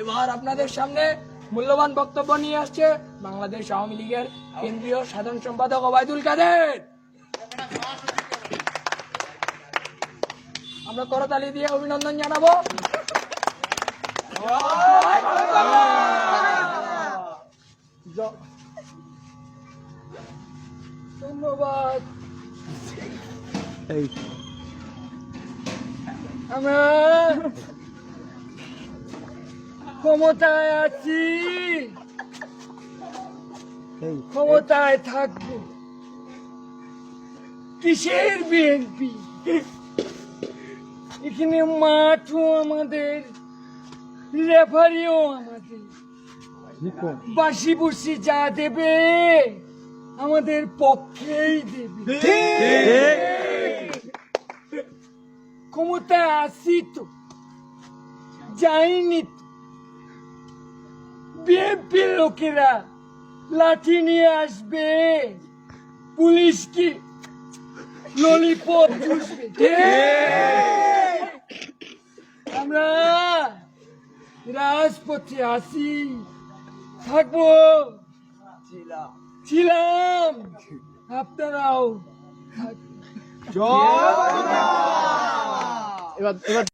এবার আপনাদের সামনে মূল্যবান বক্তব্য নিয়ে আসছে বাংলাদেশ আওয়ামী লীগের কেন্দ্রীয় সাধারণ সম্পাদক ওবায়দুল কাদের। আমরা করতালি দিয়ে অভিনন্দন জানাবো। ধন্যবাদ। আমরা ক্ষমতায় আছি, ক্ষমতায় থাকবো। কিসের বিএনপি? এখানে মাঠও আমাদের, রেফারিও আমাদের। বাসি বুসি যা দেবে আমাদের পক্ষেই দেবে। ক্ষমতায় আসি তো, যাইনি তো। বিএনপির লোকেরা লাঠি নিয়ে আসবে, পুলিশ কি ললিপপ চুষবে। আমরা রাজপথে আসি, থাকবো, ছিলাম, আপনারাও থাকবেন।